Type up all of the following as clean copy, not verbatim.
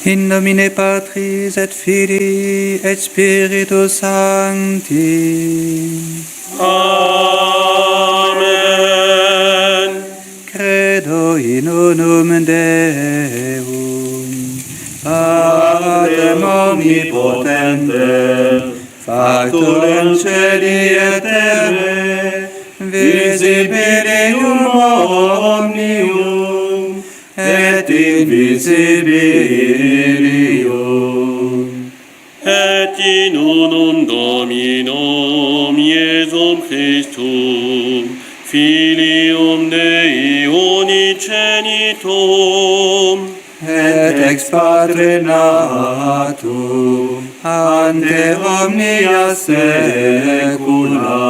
In nomine Patris et Filii et Spiritus Sancti. Amen. Credo in unum Deum, Patrem omnipotente, Factorem celi et terrae, visibilium omnium, et invisibilium. Et in unum Dominum Iesum Christum, Filium Dei unigenitum, Et ex Patre natum, ante omnia saecula,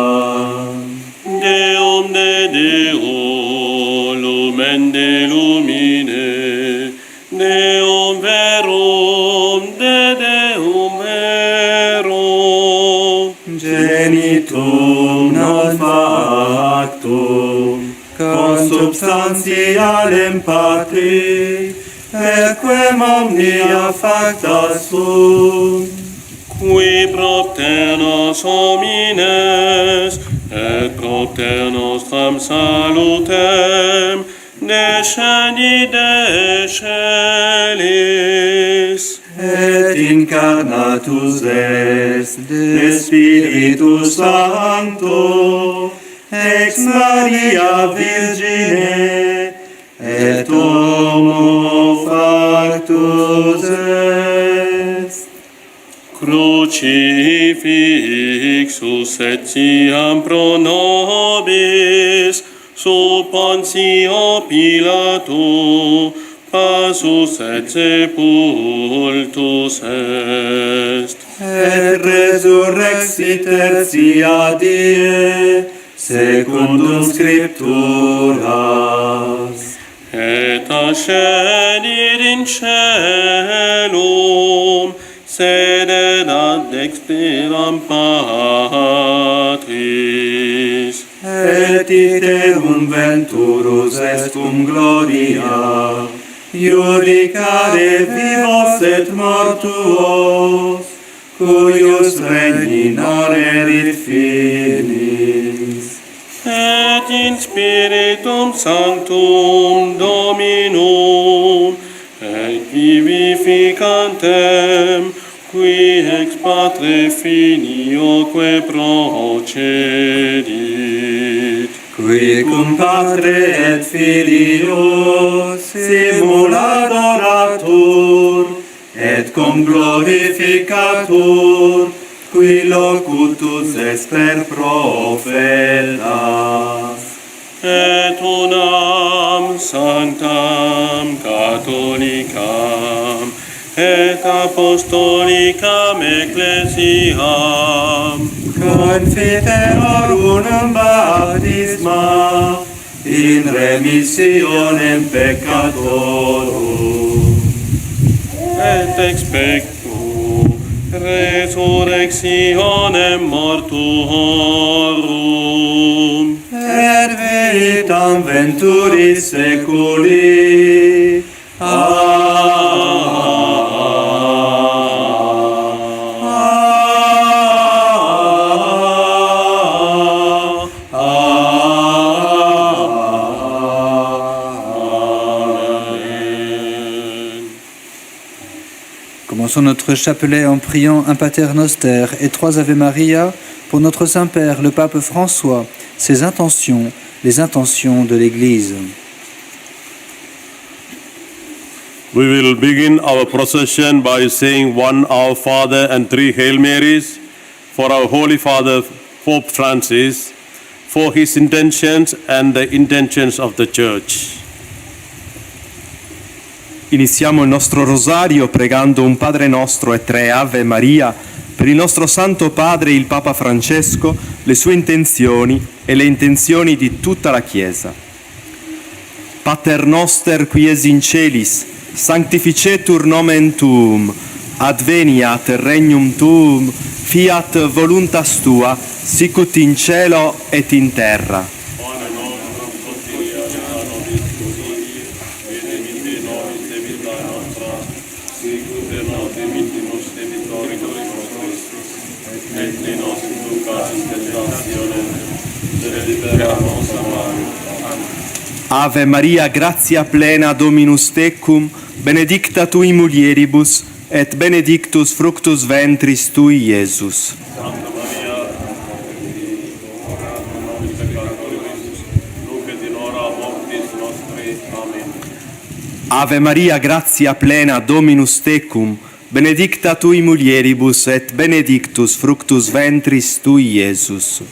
Deum de Deo, lumen de lumine, Deum verum de Deum verum, genitum non factum, consubstantialem Patri, equem omnia facta sunt, qui propter nos homines, et propter nostram salutem, descendi de celis, et incarnatus est de Spiritus Sancto, ex Maria Virgine, et homo factus est. Crucifixus etiam pro nobis, sub Pontio Pilato, passus et sepultus est. Et resurrexit tertia die, secundum Scripturas, Et ascendit in caelum, sedet ad dexteram Patris. et iterum venturus est gloria, iudicare vivos et mortuos, cuius regni non erit finis. Et in Spiritum Sanctum Dominum, et vivificantem, qui ex Patre Filioque procedit. Qui cum Patre et Filio simula adoratur, et cum glorificatur, qui locutus est per profetas. Et unam sanctam catholicam et apostolicam ecclesiam Confiteor unum baptisma in remissionem peccatorum, et expectu resurrectionem mortuorum et vitam venturis seculi. Commençons notre chapelet en priant un Pater Noster et 3 Ave Maria pour notre Saint-Père, le Pape François, ses intentions, les intentions de l'Église. We will begin our procession by saying one Our Father and 3 Hail Marys for our Holy Father, Pope Francis, for his intentions and the intentions of the Church. Iniziamo il nostro rosario pregando un Padre nostro e 3 Ave Maria per il nostro Santo Padre, il Papa Francesco, le sue intenzioni e le intenzioni di tutta la Chiesa. Pater noster qui es in celis, sanctificetur nomen tuum, adveniat regnum tuum, fiat voluntas tua, sicut in cielo et in terra. Sicut nos dimittimus debitoribus nostris, et ne nos inducas in tentationem, sed libera nos a male. Amen. Ave Maria, gratia plena, Dominus tecum, benedicta tui mulieribus, et benedictus fructus ventris tui, Iesus. Santa Maria, ora pro nobis peccatoribus, nunc et in hora mortis nostri. Amen. Ave Maria, gratia plena, Dominus tecum, benedicta tui mulieribus, et benedictus fructus ventris tui, Iesus.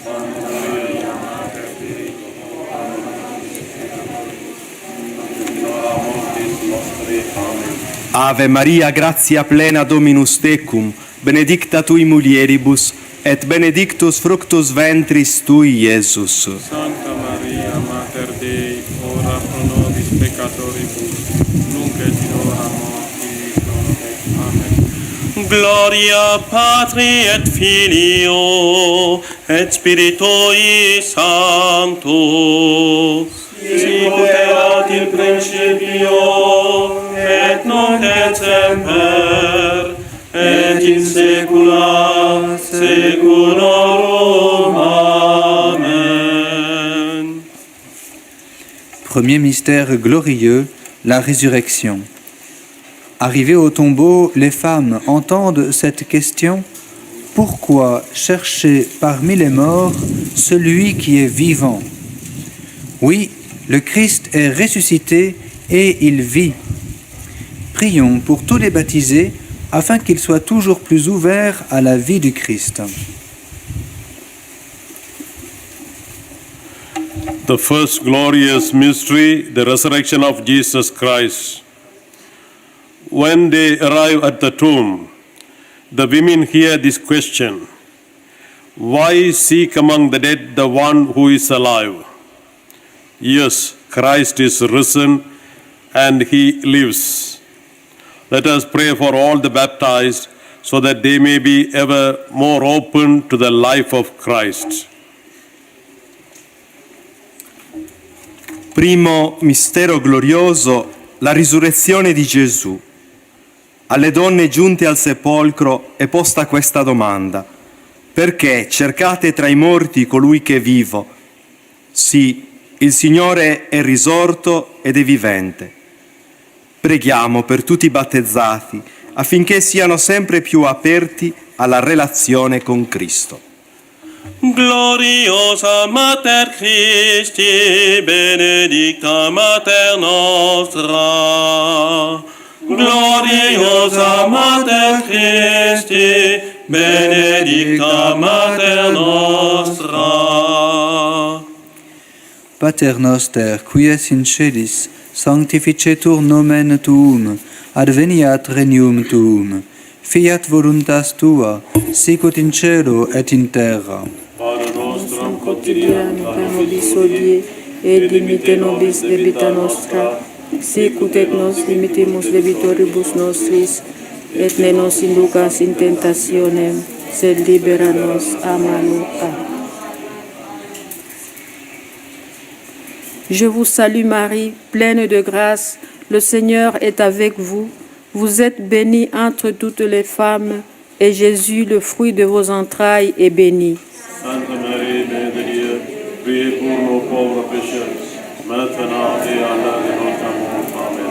Ave Maria, gratia plena, Dominus tecum, benedicta tui mulieribus, et benedictus fructus ventris tui, Iesus. Santa Maria, Mater Dei, ora pro nobis peccatoribus, nunc et in hora mortis nostre. Amen. Gloria Patri et Filio et Spiritui Sancto. Sicut erat in principio, et nunc et semper, et in saecula saeculorum. Amen. Premier mystère glorieux, la résurrection. Arrivées au tombeau, les femmes entendent cette question: pourquoi chercher parmi les morts celui qui est vivant? Oui, le Christ est ressuscité et il vit. Prions pour tous les baptisés afin qu'ils soient toujours plus ouverts à la vie du Christ. The first glorious mystery, the resurrection of Jesus Christ. When they arrive at the tomb, the women hear this question: why seek among the dead the one who is alive? Yes, Christ is risen and he lives. Let us pray for all the baptized so that they may be ever more open to the life of Christ. Primo mistero glorioso, la risurrezione di Gesù. Alle donne giunte al sepolcro è posta questa domanda: perché cercate tra i morti colui che è vivo? Sì, il Signore è risorto ed è vivente. Preghiamo per tutti i battezzati affinché siano sempre più aperti alla relazione con Cristo. Gloriosa Mater Christi, benedicta Mater nostra. Gloriosa Mater Christi, benedicta Mater nostra. Pater noster, qui es in celis, sanctificetur nomen tuum, adveniat regnum tuum, fiat voluntas tua, sicut in cielo et in terra. Pane nostrum quotidianum da nobis hodie, et dimitte nobis debita nostra, sicut et nos dimittimus debitoribus nostris, et ne nos inducas in tentationem, sed libera nos a malo. Amen. Je vous salue Marie, pleine de grâce, le Seigneur est avec vous. Vous êtes bénie entre toutes les femmes, et Jésus, le fruit de vos entrailles, est béni. Sainte Marie, Mère de Dieu, priez pour nos pauvres pécheurs, maintenant et à l'heure de notre mort. Amen.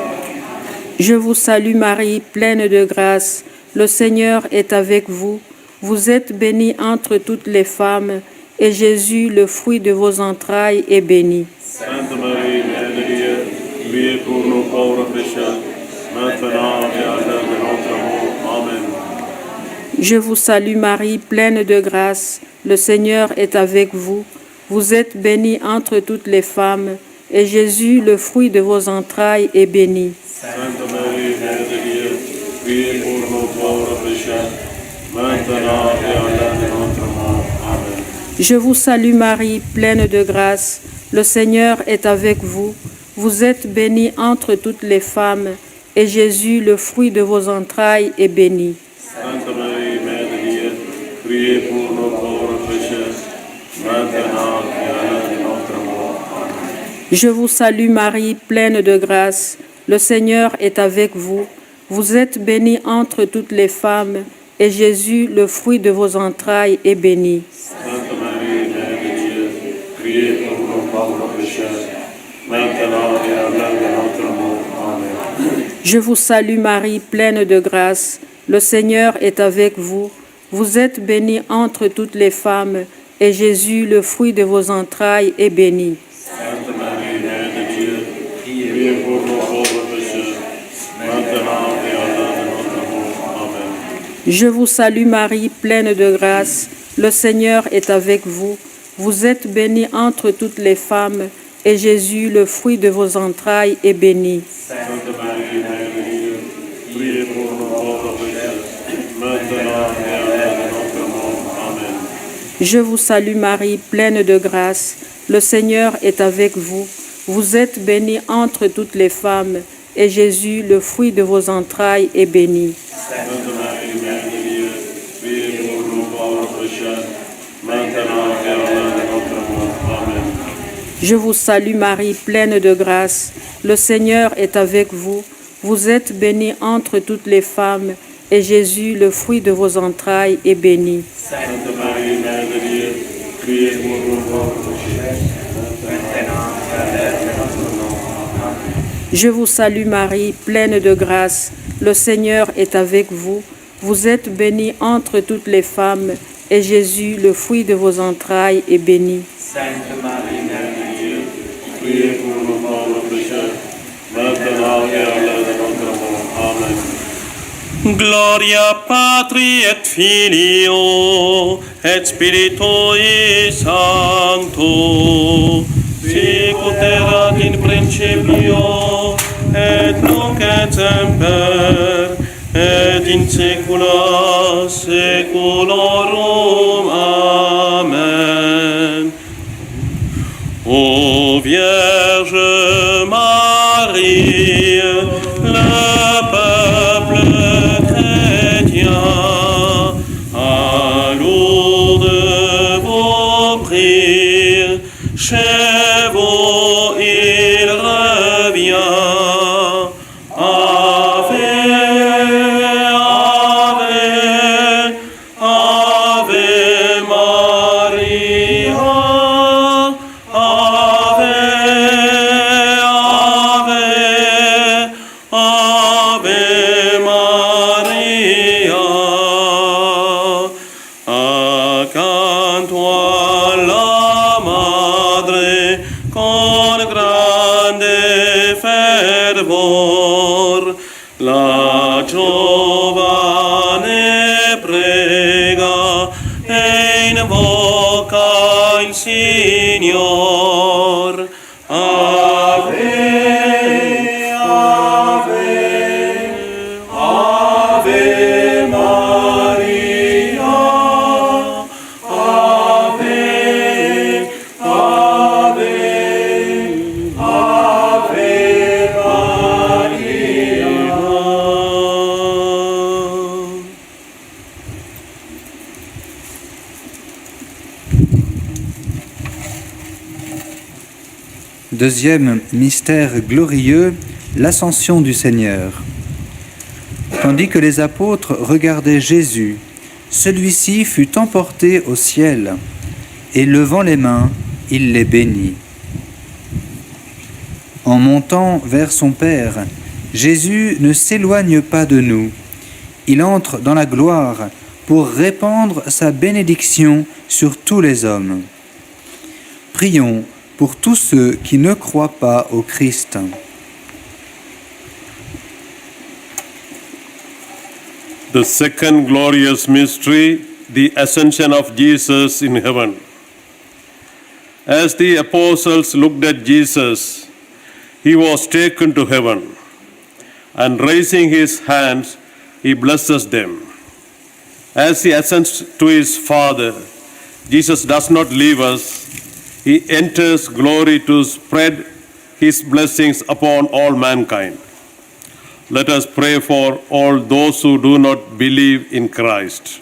Je vous salue Marie, pleine de grâce, le Seigneur est avec vous. Vous êtes bénie entre toutes les femmes, et Jésus, le fruit de vos entrailles, est béni. Sainte Marie, Mère de Dieu, priez pour nos pauvres pécheurs, maintenant et à l'heure de notre mort. Amen. Je vous salue Marie, pleine de grâce, le Seigneur est avec vous. Vous êtes bénie entre toutes les femmes, et Jésus, le fruit de vos entrailles, est béni. Sainte Marie, Mère de Dieu, priez pour nos pauvres pécheurs, maintenant et à l'heure de notre mort. Amen. Je vous salue Marie, pleine de grâce, le Seigneur est avec vous. Vous êtes bénie entre toutes les femmes, et Jésus, le fruit de vos entrailles, est béni. Sainte Marie, Mère de Dieu, priez pour nos pauvres pécheurs, maintenant et à l'heure de notre mort. Amen. Je vous salue Marie, pleine de grâce, le Seigneur est avec vous. Vous êtes bénie entre toutes les femmes, et Jésus, le fruit de vos entrailles, est béni. Sainte Marie, Mère de Dieu, priez pour nous pauvres pécheurs, maintenant et à l'heure de notre mort. Amen. Je vous salue Marie, pleine de grâce. Le Seigneur est avec vous. Vous êtes bénie entre toutes les femmes, et Jésus, le fruit de vos entrailles, est béni. Sainte Marie, Mère de Dieu, priez pour nous pauvres pécheurs, maintenant et à l'heure de notre mort. Amen. Je vous salue Marie, pleine de grâce. Le Seigneur est avec vous. Vous êtes bénie entre toutes les femmes, et Jésus, le fruit de vos entrailles, est béni. Sainte Marie, Mère de Dieu, priez pour nous pauvres pécheurs, maintenant et à l'heure de notre mort. Amen. Je vous salue Marie, pleine de grâce. Le Seigneur est avec vous. Vous êtes bénie entre toutes les femmes, et Jésus, le fruit de vos entrailles, est béni. Sainte Marie, Mère de Dieu, priez pour nous pauvres pécheurs, maintenant et à l'heure de notre mort. Amen. Je vous salue Marie, pleine de grâce. Le Seigneur est avec vous. Vous êtes bénie entre toutes les femmes, et Jésus, le fruit de vos entrailles, est béni. Sainte Marie, Mère de Dieu, priez pour nous pauvres pécheurs, maintenant et à l'heure de notre mort. Amen. Je vous salue Marie, pleine de grâce. Le Seigneur est avec vous. Vous êtes bénie entre toutes les femmes, et Jésus, le fruit de vos entrailles, est béni. Sainte Marie, Mère de Dieu, priez pour nous pauvres pécheurs, maintenant et à l'heure de notre mort. Amen. Gloria Patri et Filio et Spiritui Sancto, sic ut erat in principio et nunc et semper et in saecula saeculorum. Amen. Ô Vierge Marie, le peuple chrétien, à Lourdes vous prie, chez vous il revient. Ave, Ave, Ave Maria. Ave, Ave, Ave Maria. Accanto alla Madre con grande fervor, la giovane prega e invoca il Signor. Ave, Ave, Ave Maria. Ave, Ave, Ave Maria. Deuxième mystère glorieux, l'ascension du Seigneur. Tandis que les apôtres regardaient Jésus, celui-ci fut emporté au ciel, et levant les mains, il les bénit. En montant vers son Père, Jésus ne s'éloigne pas de nous. Il entre dans la gloire pour répandre sa bénédiction sur tous les hommes. Prions pour tous ceux qui ne croient pas au Christ. The second glorious mystery, the ascension of Jesus in heaven. As the apostles looked at Jesus, he was taken to heaven, and raising his hands, he blesses them. As he ascends to his Father, Jesus does not leave us. He enters glory to spread his blessings upon all mankind. Let us pray for all those who do not believe in Christ.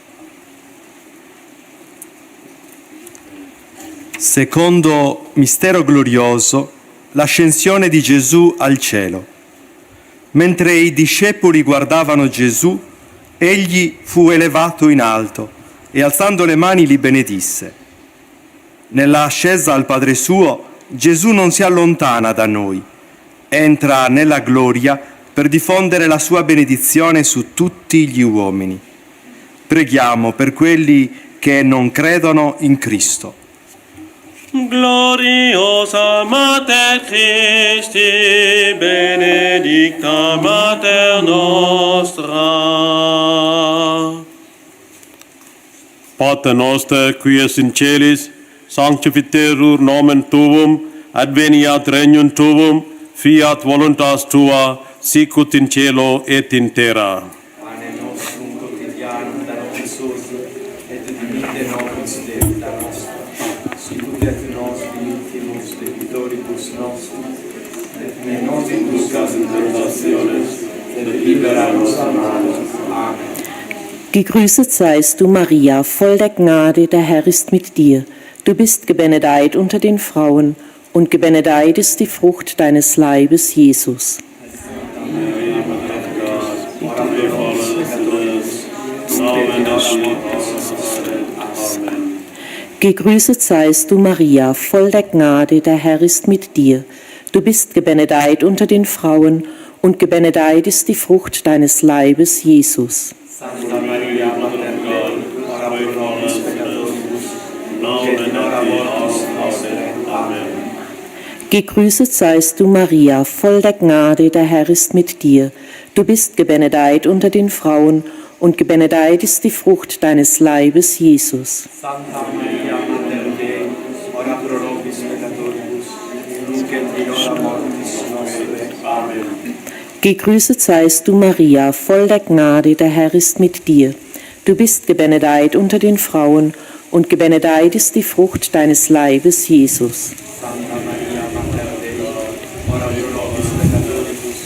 Secondo mistero glorioso, l'ascensione di Gesù al cielo. Mentre i discepoli guardavano Gesù, egli fu elevato in alto e alzando le mani li benedisse. Nella ascesa al Padre suo, Gesù non si allontana da noi, entra nella gloria per diffondere la sua benedizione su tutti gli uomini. Preghiamo per quelli che non credono in Cristo. Gloriosa Mater Christi, benedicta Mater nostra. Pater noster, qui es in celis, sanctificerur nomen tuum, adveniat regnum tuum, fiat voluntas tua, sicut in cielo et in terra. Pane nostrum quotidianum da nobis hodie, et dimitte nobis debita nostra, sicut et nos dimittimus debitoribus nostris, et ne nos inducas in tentationes, et libera nos a malo. Amen. Gegrüßet seist du, Maria, voll der Gnade, der Herr ist mit dir. Du bist gebenedeit unter den Frauen, und gebenedeit ist die Frucht deines Leibes, Jesus. Gegrüßet seist du, Maria, voll der Gnade, der Herr ist mit dir. Du bist gebenedeit unter den Frauen, und gebenedeit ist die Frucht deines Leibes, Jesus. Santa Maria, Mater Dei, ora pro nobis peccatoribus, nunc et in hora mortis nostre. Amen. Gegrüßet seist du, Maria, voll der Gnade, der Herr ist mit dir. Du bist gebenedeit unter den Frauen, und gebenedeit ist die Frucht deines Leibes, Jesus. Santa Maria, Mater Dei, ora pro nobis peccatoribus, nunc et in hora mortis nostre. Amen. Gegrüßet seist du, Maria, voll der Gnade, der Herr ist mit dir. Du bist gebenedeit unter den Frauen, und gebenedeit ist die Frucht deines Leibes, Jesus. Santa Maria, Mater Dei, ora pro nobis peccatoribus,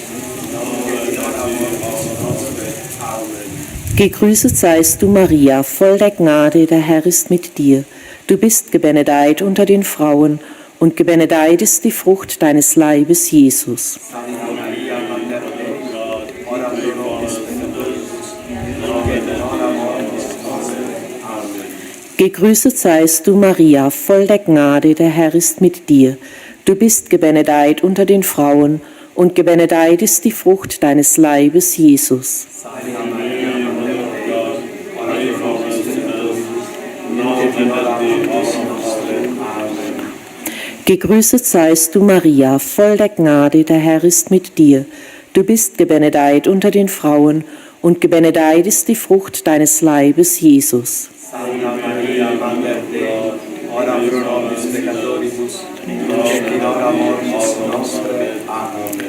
nunc et in hora mortis nostre. Amen. Gegrüßet seist du, Maria, voll der Gnade, der Herr ist mit dir. Du bist gebenedeit unter den Frauen, und gebenedeit ist die Frucht deines Leibes, Jesus. Santa Maria, Mater Dei, ora pro nobis peccatoribus, nunc et in hora mortis nostre. Amen. Gegrüßet seist du, Maria, voll der Gnade, der Herr ist mit dir. Du bist gebenedeit unter den Frauen, und gebenedeit ist die Frucht deines Leibes, Jesus. Santa Maria, Mater Dei, ora pro nobis peccatoribus, nunc et in hora mortis nostre. Amen. Gegrüßet seist du, Maria, voll der Gnade, der Herr ist mit dir. Du bist gebenedeit unter den Frauen, und gebenedeit ist die Frucht deines Leibes, Jesus. Santa Maria, Mater Dei, ora pro nobis peccatoribus, nunc et in hora mortis nostre. Amen.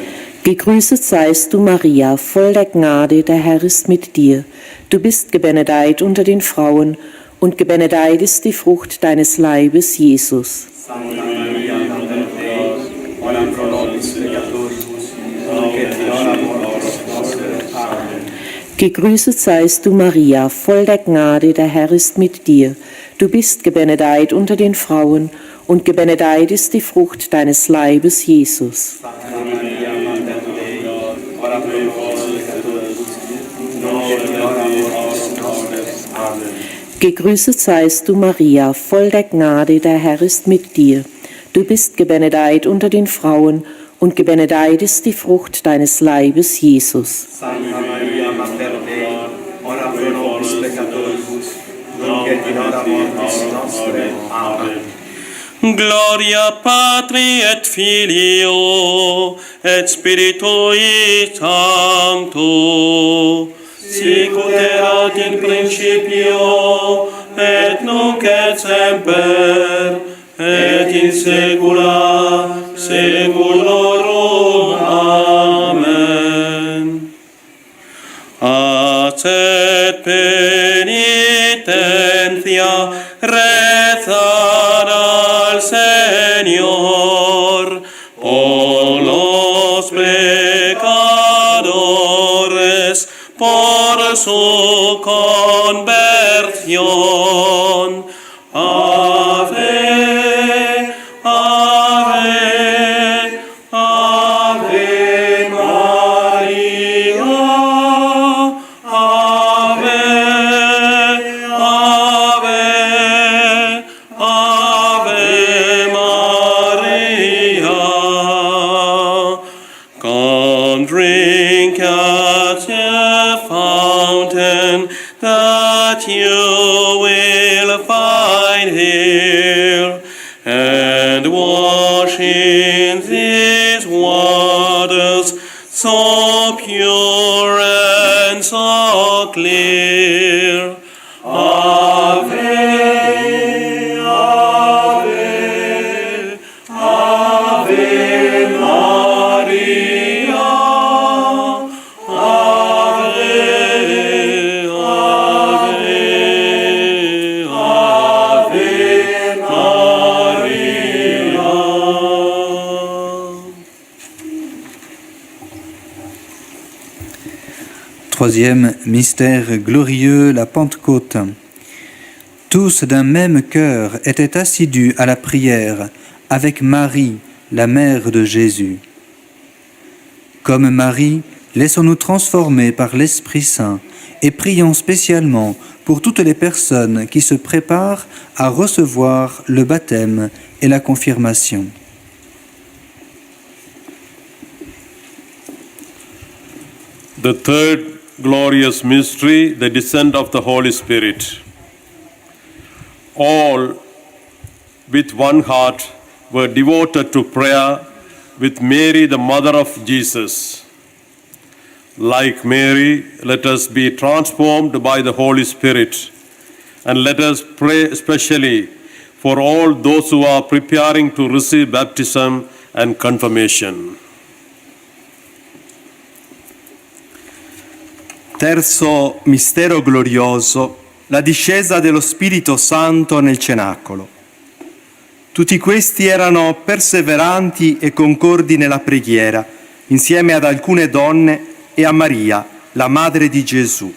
Gegrüßet seist du, Maria, voll der Gnade, der Herr ist mit dir. Du bist gebenedeit unter den Frauen, und gebenedeit ist die Frucht deines Leibes, Jesus. Santa Maria, Mater Dei, ora pro nobis peccatoribus, nunc et in hora mortis nostre. Amen. Gegrüßet seist du, Maria, voll der Gnade, der Herr ist mit dir. Du bist gebenedeit unter den Frauen, und gebenedeit ist die Frucht deines Leibes, Jesus. Santa Maria, Mater Dei, ora pro nobis peccatoribus, nunc et in hora mortis nostre. Amen. Gegrüßet seist du, Maria, voll der Gnade, der Herr ist mit dir. Du bist gebenedeit unter den Frauen, und gebenedeit ist die Frucht deines Leibes, Jesus. Santa Maria, Mater Dei, ora pro nobis peccatoribus, nunc et in hora mortis nostre. Amen. Gloria Patri et Filio et Spiritui Sancto, sicut erat in principio et nunc et semper et in saecula saeculorum. Amen. Acet penitentia rezar al Señor por los pecadores, por su conversión. Ave, ave, ave María. gratia fountain that you will find here, and wash in these waters so pure and so clear. Ave, Ave, Ave Maria, Ave, Ave, Ave Maria. Troisième mystère glorieux, la Pentecôte. Tous d'un même cœur étaient assidus à la prière avec Marie, la mère de Jésus. Comme Marie, laissons-nous transformer par l'Esprit Saint et prions spécialement pour toutes les personnes qui se préparent à recevoir le baptême et la confirmation. The third glorious mystery, the descent of the Holy Spirit. All with one heart were devoted to prayer with Mary, the mother of Jesus. Like Mary, let us be transformed by the Holy Spirit, and let us pray especially for all those who are preparing to receive baptism and confirmation. Terzo mistero glorioso, la discesa dello Spirito Santo nel cenacolo. Tutti questi erano perseveranti e concordi nella preghiera, insieme ad alcune donne e a Maria, la madre di Gesù.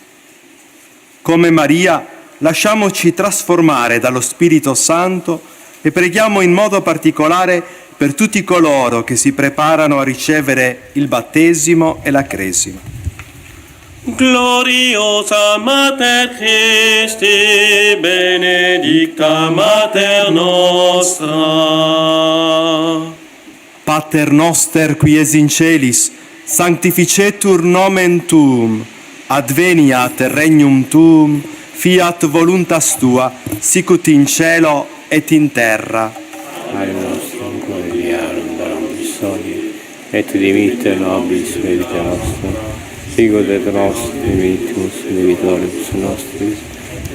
Come Maria, lasciamoci trasformare dallo Spirito Santo e preghiamo in modo particolare per tutti coloro che si preparano a ricevere il battesimo e la cresima. Gloriosa Mater Christi, benedicta Mater nostra. Pater noster qui es in celis, sanctificetur nomen tuum, adveniat regnum tuum, fiat voluntas tua, sicut in cielo et in terra. Pane nostrum quotidianum da nobis hodie, et dimitte nobis merita nostra, sicut et nos dimittimus debitoribus nostris,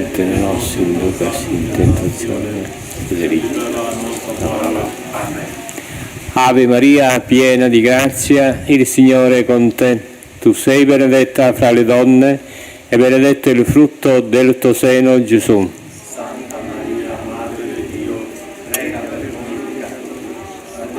et ne nos inducas in tentazione, Amen. Ave Maria, piena di grazia, il Signore è con te. Tu sei benedetta fra le donne, e benedetto il frutto del tuo seno, Gesù. Santa Maria, Madre di Dio, prega per noi peccatori,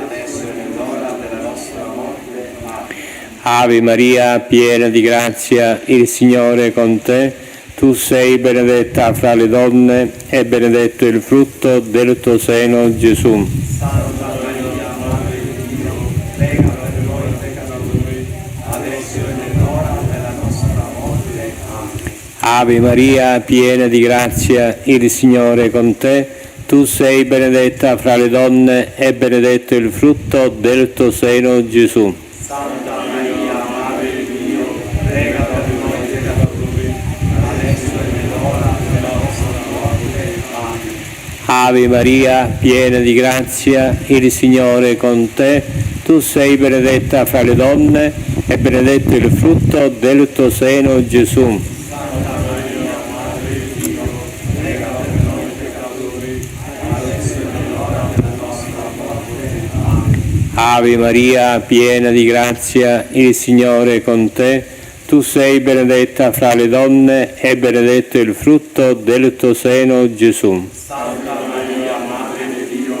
adesso è nell'ora della nostra morte. Amen. Ave Maria, piena di grazia, il Signore è con te. Tu sei benedetta fra le donne, e benedetto il frutto del tuo seno, Gesù. Santa Maria, Madre di Dio, prega per noi peccatori, adesso è nell'ora della nostra morte. Amen. Ave Maria, piena di grazia, il Signore è con te. Tu sei benedetta fra le donne, e benedetto il frutto del tuo seno, Gesù. Santa Maria, Madre di Dio, prega per noi peccatori, adesso è nell'ora della nostra morte. Amen. Ave Maria, piena di grazia, il Signore è con te. Tu sei benedetta fra le donne, e benedetto il frutto del tuo seno, Gesù. Santa Maria, Madre di Dio, prega per noi peccatori, adesso è nell'ora della nostra morte. Amen. Ave Maria, piena di grazia, il Signore è con te. Tu sei benedetta fra le donne, e benedetto il frutto del tuo seno, Gesù. Santa Maria, Madre di Dio,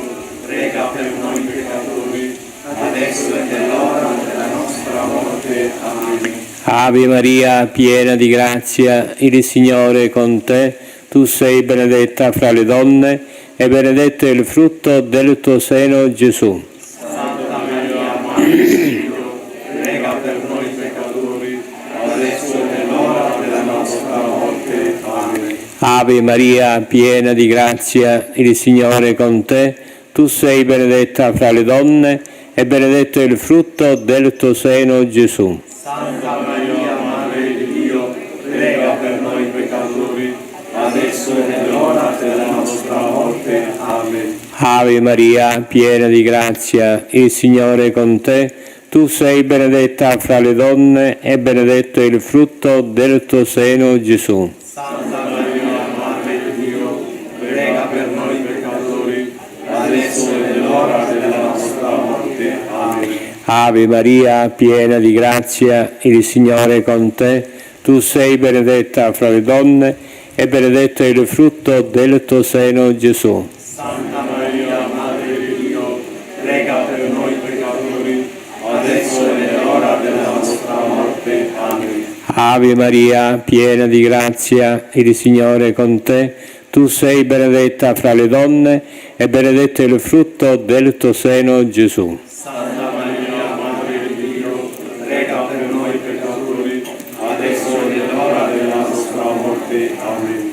prega per noi peccatori, adesso è nell'ora della nostra morte. Amen. Ave Maria, piena di grazia, il Signore è con te. Tu sei benedetta fra le donne, e benedetto il frutto del tuo seno, Gesù. Santa Maria, Madre di Dio, prega per noi peccatori, adesso è nell'ora della nostra morte. Amen. Ave Maria, piena di grazia, il Signore è con te. Tu sei benedetta fra le donne, e benedetto il frutto del tuo seno, Gesù. Santa Maria, Madre di Dio, prega per noi peccatori, adesso e nell'ora della nostra morte. Amen. Ave Maria, piena di grazia, il Signore è con te. Tu sei benedetta fra le donne e benedetto è il frutto del tuo seno, Gesù. Santa Maria, Madre di Dio, prega per noi peccatori, adesso e nell'ora della nostra morte. Amen. Ave Maria, piena di grazia, il Signore è con te. Tu sei benedetta fra le donne e benedetto è il frutto del tuo seno, Gesù. Santa Maria, Madre di Dio, prega per noi peccatori, adesso e nell'ora della nostra morte. Amen. Ave Maria, piena di grazia, il Signore è con te. Tu sei benedetta fra le donne e benedetto è il frutto del tuo seno, Gesù. Santa Maria, Madre di Dio, prega per noi peccatori, adesso e nell'ora della nostra morte. Amen.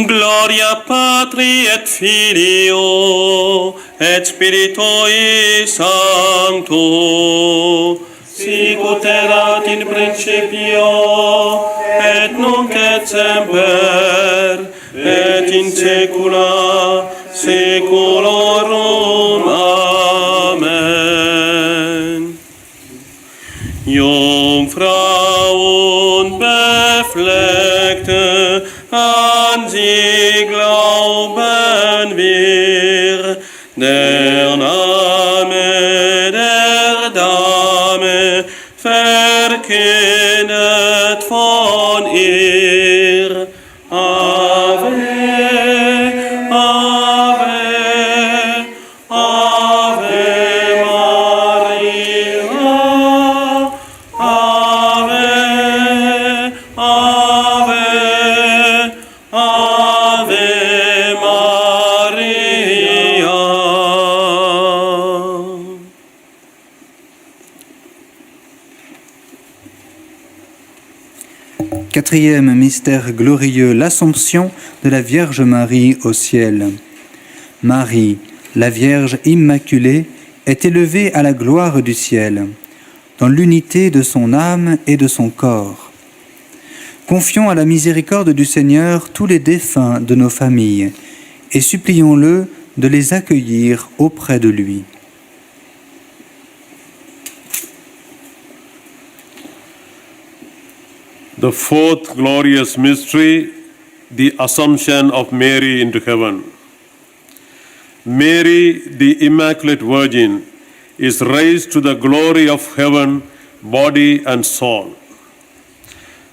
Gloria Patri et Filio et Spiritui Sancto, sicut erat in principio et nunc et semper et in saecula saeculorum. Amen. Jungfrau unbefleckte, an sie glauben wir, der Name der Dame verkündet von ihr. Ave, Ave, Ave Maria, Ave, Ave, Ave Maria. Quatrième mystère glorieux, l'Assomption de la Vierge Marie au ciel. Marie, la Vierge Immaculée, est élevée à la gloire du ciel, dans l'unité de son âme et de son corps. Confions à la miséricorde du Seigneur tous les défunts de nos familles et supplions-le de les accueillir auprès de lui. The fourth glorious mystery, the Assumption of Mary into heaven. Mary, the Immaculate Virgin, is raised to the glory of heaven, body and soul.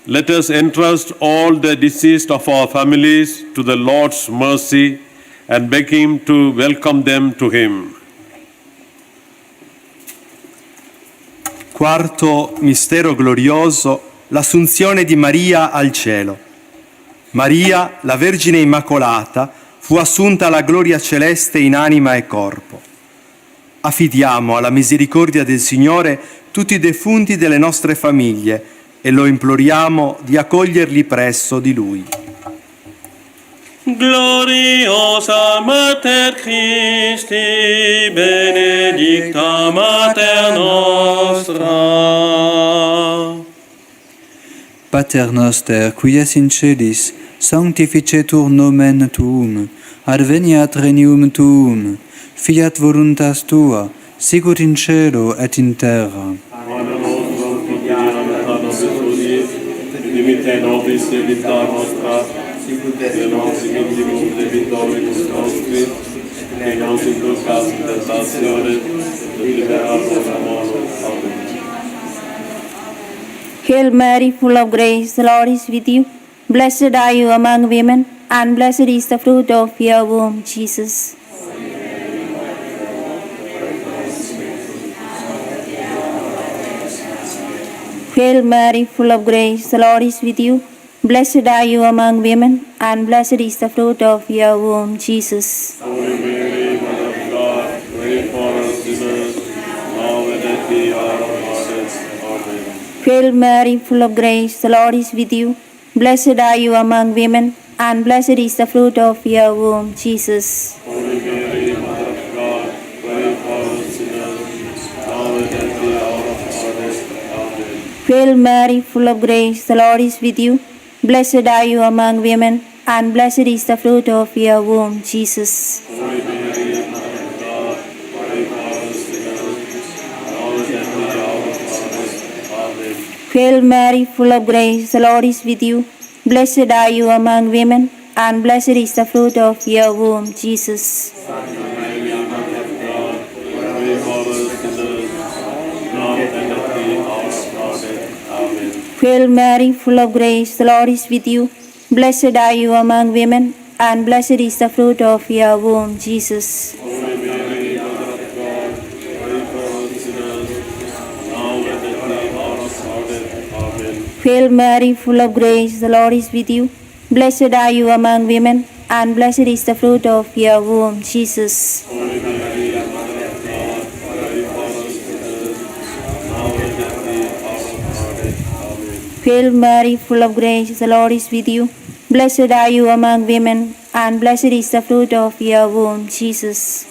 Let us entrust all the deceased of our families to the Lord's mercy and beg Him to welcome them to Him. Quarto mistero glorioso, l'Assunzione di Maria al cielo. Maria, la Vergine Immacolata, fu assunta alla gloria celeste in anima e corpo. Affidiamo alla misericordia del Signore tutti i defunti delle nostre famiglie e lo imploriamo di accoglierli presso di Lui. Gloriosa Mater Christi, benedicta Mater nostra. Pater noster, qui es in celis, sanctificetur nomen tuum, adveniat regnum tuum, fiat voluntas tua, sicut in cielo et in terra. Pane nostrum quotidianum da nobis hodie, dimitte nobis debita nostra, sicut et nos dimittibus debitoribus nostris, et non inducas in tentationem, sed libera nos a malo. Amen. Hail Mary, full of grace, the Lord is with you. Blessed are you among women, and blessed is the fruit of your womb, Jesus. Hail Mary, full of grace, the Lord is with you. Blessed are you among women, and blessed is the fruit of your womb, Jesus. Holy Mary, Mother of God, pray for us sinners, now and at the hour of our death. Amen. Hail Mary, full of grace, the Lord is with you. Blessed are you among women, and blessed is the fruit of your womb, Jesus. Holy Mary, Mother of God, pray for us sinners, now and at the hour of our death. Amen. Hail Mary, full of grace, the Lord is with you. Blessed are you among women, and blessed is the fruit of your womb, Jesus. Hail Mary, full of grace, the Lord is with you. Blessed are you among women, and blessed is the fruit of your womb, Jesus. Hail Mary, full of grace, the Lord is with you. Blessed are you among women, and blessed is the fruit of your womb, Jesus. Hail Mary, full of grace, the Lord is with you. Blessed are you among women, and blessed is the fruit of your womb, Jesus. Hail Mary, full of grace, the Lord is with you. Blessed are you among women, and blessed is the fruit of your womb, Jesus.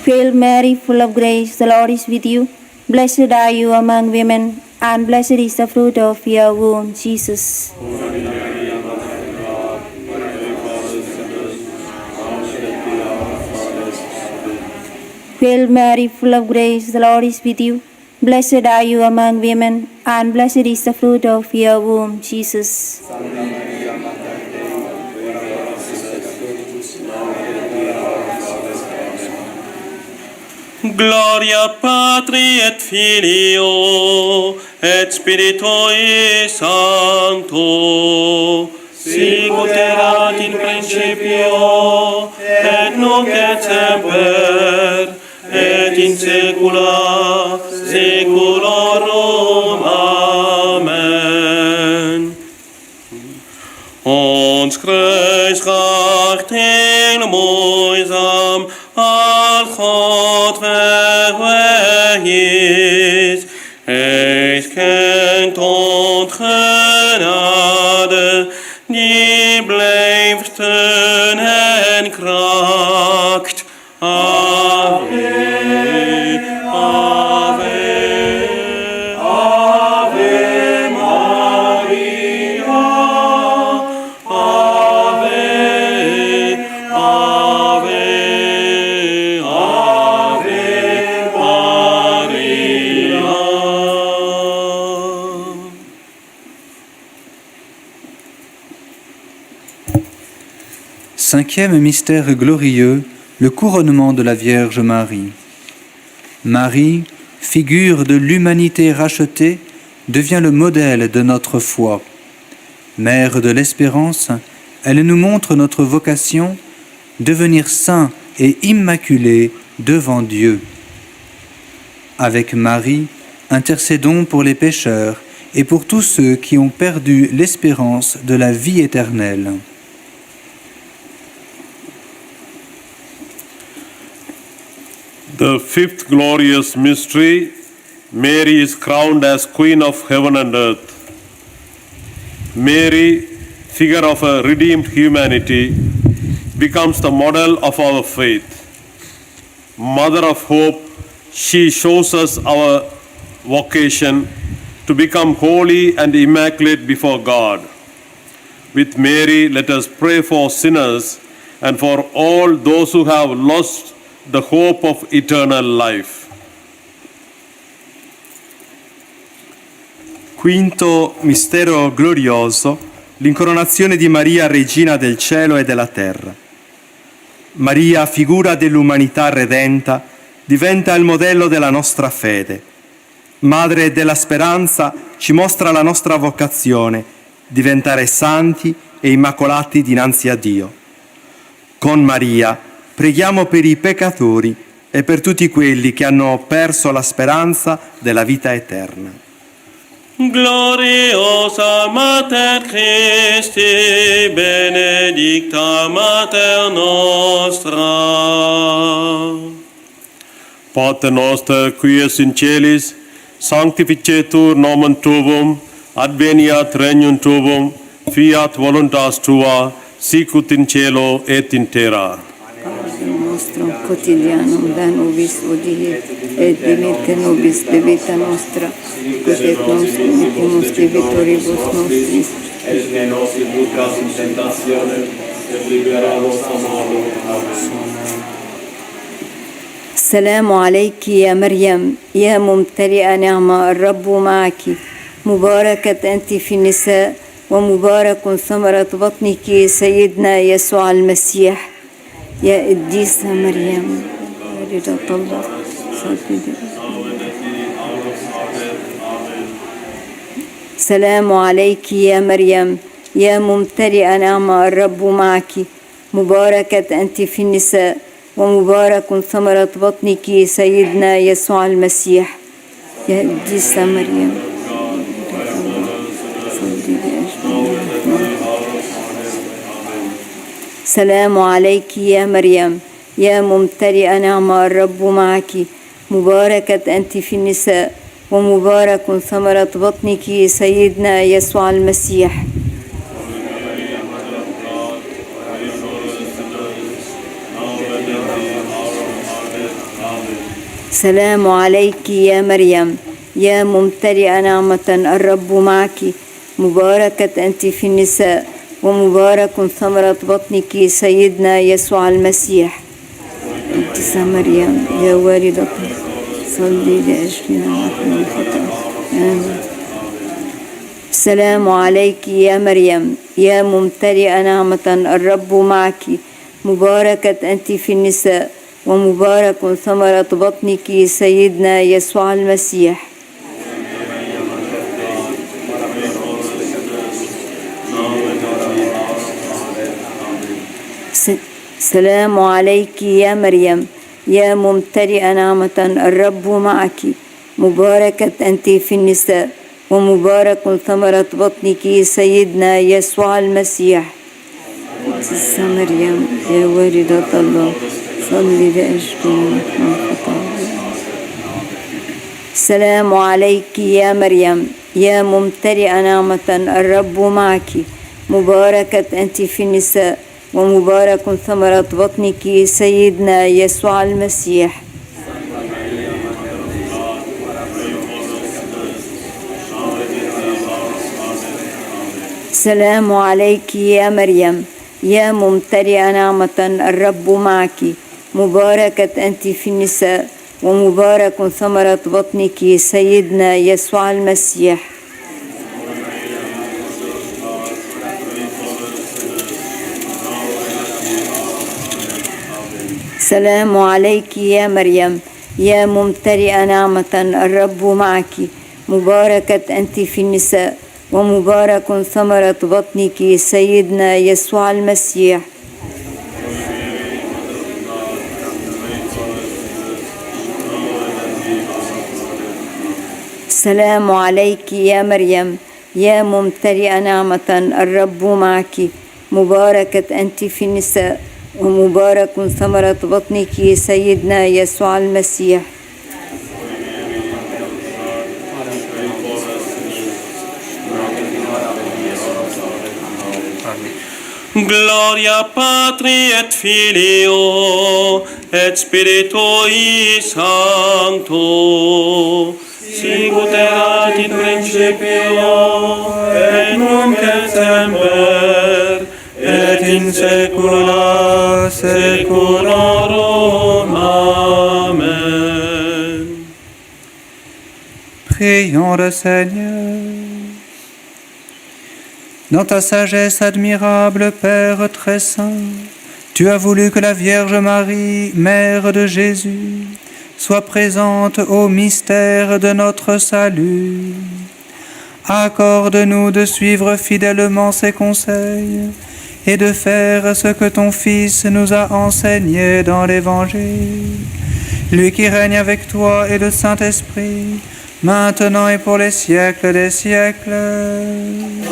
Hail Mary, full of grace, the Lord is with you. Blessed are you among women, and blessed is the fruit of your womb, Jesus. Hail Mary, full of grace, the Lord is with you. Blessed are you among women, and blessed is the fruit of your womb, Jesus. Gloria Patri et Filio et Spiritui Sancto, sicut erat in principio et nunc et semper et in saecula saeculorum. Amen. Ons kruisgracht in moeizam al God weg is. Hij schenkt ons genade, die blijft steun en kracht. Ave, Ave, Ave Maria. Ave, Ave, Ave Maria. Cinquième mystère glorieux, le couronnement de la Vierge Marie. Marie, figure de l'humanité rachetée, devient le modèle de notre foi. Mère de l'espérance, elle nous montre notre vocation, devenir saints et immaculés devant Dieu. Avec Marie, intercédons pour les pécheurs et pour tous ceux qui ont perdu l'espérance de la vie éternelle. The fifth glorious mystery, Mary is crowned as Queen of Heaven and Earth. Mary, figure of a redeemed humanity, becomes the model of our faith. Mother of hope, she shows us our vocation to become holy and immaculate before God. With Mary, let us pray for sinners and for all those who have lost the hope of eternal life. Quinto mistero glorioso, l'incoronazione di Maria, regina del cielo e della terra. Maria, figura dell'umanità redenta, diventa il modello della nostra fede. Madre della speranza, ci mostra la nostra vocazione, diventare santi e immacolati dinanzi a Dio. Con Maria, preghiamo per i peccatori e per tutti quelli che hanno perso la speranza della vita eterna. Gloriosa Mater Christi, benedicta Mater nostra. Pater noster, qui es in celis, sanctificetur nomen tuum, adveniat regnum tuum, fiat voluntas tua, sicut in cielo et in terra. nostrum quotidianum da nobis hodie, et dimitte nobis debita nostra, ut et nos dimittimus debitoribus nostris, et ne nos inducas in tentationem, et libera nos a malo. Amen. السلام عليك يا مريم يا ممتلئة نعمة الرب معك مباركة أنت في النساء ومبارك ثمرة بطنك سيدنا يسوع المسيح يا قديسة مريم والدة الله سلام عليك يا مريم يا ممتلئة نعمة الرب معك مباركة أنت في النساء ومبارك ثمرة بطنك سيدنا يسوع المسيح يا قديسة مريم سلام عليك يا مريم يا ممتلئة نعمة الرب معك مباركة أنت في النساء ومبارك ثمرة بطنك سيدنا يسوع المسيح سلام عليك يا مريم يا ممتلئة نعمة الرب معك مباركة أنت في النساء ومبارك ثمرة بطنك سيدنا يسوع المسيح قديسة مريم يا والدة صلي لأجلنا نحن الخطأ آمين. السلام عليك يا مريم يا ممتلئة نعمة الرب معك مباركة أنت في النساء ومبارك ثمرة بطنك سيدنا يسوع المسيح سلام عليك يا مريم يا ممتلئة نعمة الرب معك مباركة أنت في النساء ومبارك ثمرة بطنك سيدنا يسوع المسيح قديسة مريم يا والدة الله صلي لأجلنا السلام عليك يا مريم يا ممتلئة نعمة الرب معك مباركة أنت في النساء ومبارك ثمرة بطنك سيدنا يسوع المسيح السلام عليك يا مريم يا ممتلئة نعمة الرب معك مباركة أنت في النساء ومبارك ثمرة بطنك سيدنا يسوع المسيح السلام عليك يا مريم يا ممتلئة نعمة الرب معك مباركة أنت في النساء ومبارك ثمرة بطنك سيدنا يسوع المسيح السلام عليك يا مريم يا ممتلئة نعمة الرب معك مباركة أنت في النساء ومبارك ثمرة بطنك سيدنا يسوع المسيح Gloria Patri et Filio et Spiritui Sancto sicut erat in principio et nunc et semper et in saecula saeculorum. Amen. Prions le Seigneur. Dans ta sagesse admirable, Père très saint, tu as voulu que la Vierge Marie, Mère de Jésus, soit présente au mystère de notre salut. Accorde-nous de suivre fidèlement ses conseils et de faire ce que ton Fils nous a enseigné dans l'Évangile. Lui qui règne avec toi et le Saint-Esprit, maintenant et pour les siècles des siècles. Amen.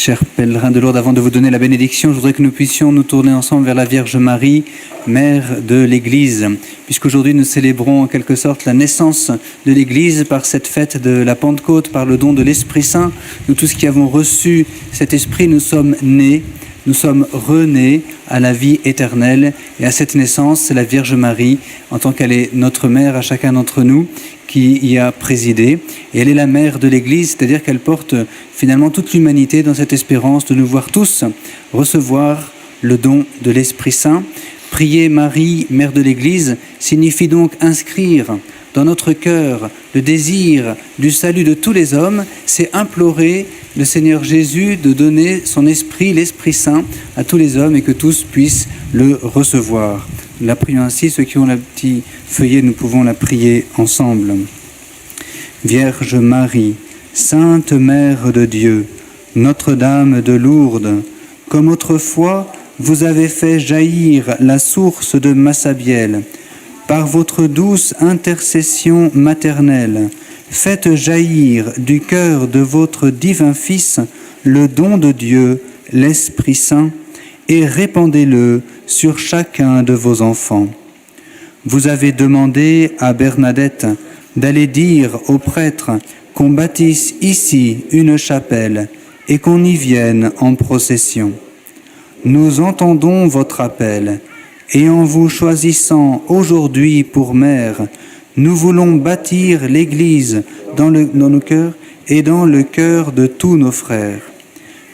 Chers pèlerins de Lourdes, avant de vous donner la bénédiction, je voudrais que nous puissions nous tourner ensemble vers la Vierge Marie, Mère de l'Église, puisqu'aujourd'hui nous célébrons en quelque sorte la naissance de l'Église par cette fête de la Pentecôte, par le don de l'Esprit Saint. Nous tous qui avons reçu cet Esprit, nous sommes nés, nous sommes renés à la vie éternelle. Et à cette naissance, c'est la Vierge Marie, en tant qu'elle est notre mère à chacun d'entre nous, qui y a présidé. Et elle est la mère de l'Église, c'est-à-dire qu'elle porte finalement toute l'humanité dans cette espérance de nous voir tous recevoir le don de l'Esprit Saint. Prier Marie, mère de l'Église, signifie donc inscrire dans notre cœur le désir du salut de tous les hommes, c'est implorer le Seigneur Jésus de donner son esprit, l'Esprit Saint, à tous les hommes et que tous puissent le recevoir. Nous la prions ainsi, ceux qui ont le petit feuillet, nous pouvons la prier ensemble. Vierge Marie, Sainte Mère de Dieu, Notre-Dame de Lourdes, comme autrefois vous avez fait jaillir la source de Massabielle, par votre douce intercession maternelle, faites jaillir du cœur de votre divin Fils le don de Dieu, l'Esprit Saint, et répandez-le sur chacun de vos enfants. Vous avez demandé à Bernadette d'aller dire aux prêtres qu'on bâtisse ici une chapelle et qu'on y vienne en procession. Nous entendons votre appel, et en vous choisissant aujourd'hui pour mère, nous voulons bâtir l'Église dans nos cœurs et dans le cœur de tous nos frères.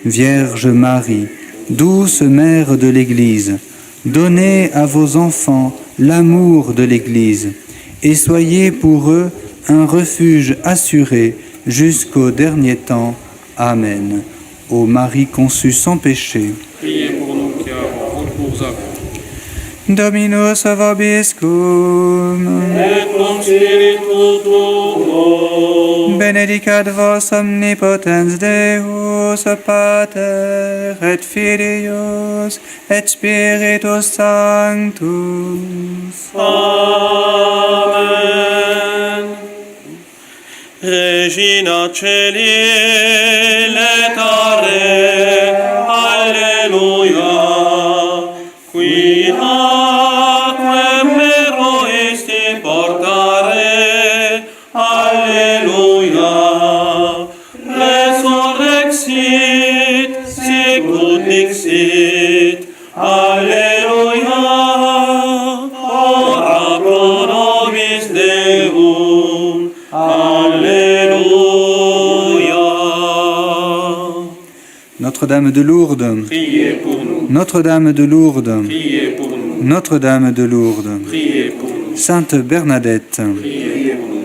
Vierge Marie, douce mère de l'Église, donnez à vos enfants l'amour de l'Église et soyez pour eux un refuge assuré jusqu'au dernier temps. Amen. Ô Marie conçue sans péché, priez pour nous qui avons recours à vous. Dominus vobiscum, Et cum spiritu tuo, benedicat vos omnipotens Deus, Pater et Filius et Spiritus Sanctus. Amen. Regina Celi letare, Alleluia, qui aquem meroisti portare, Alleluia, resurrexit, sicut dixit, Alleluia, ora pro nobis Deum, Alléluia. Notre-Dame de Lourdes, Priez pour nous. Notre-Dame de Lourdes, Priez pour nous. Notre-Dame de Lourdes, Priez pour nous. Sainte Bernadette, Priez pour nous.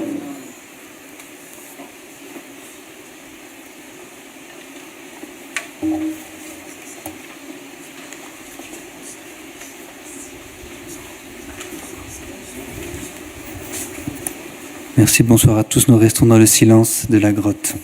merci, bonsoir à tous, nous restons dans le silence de la grotte.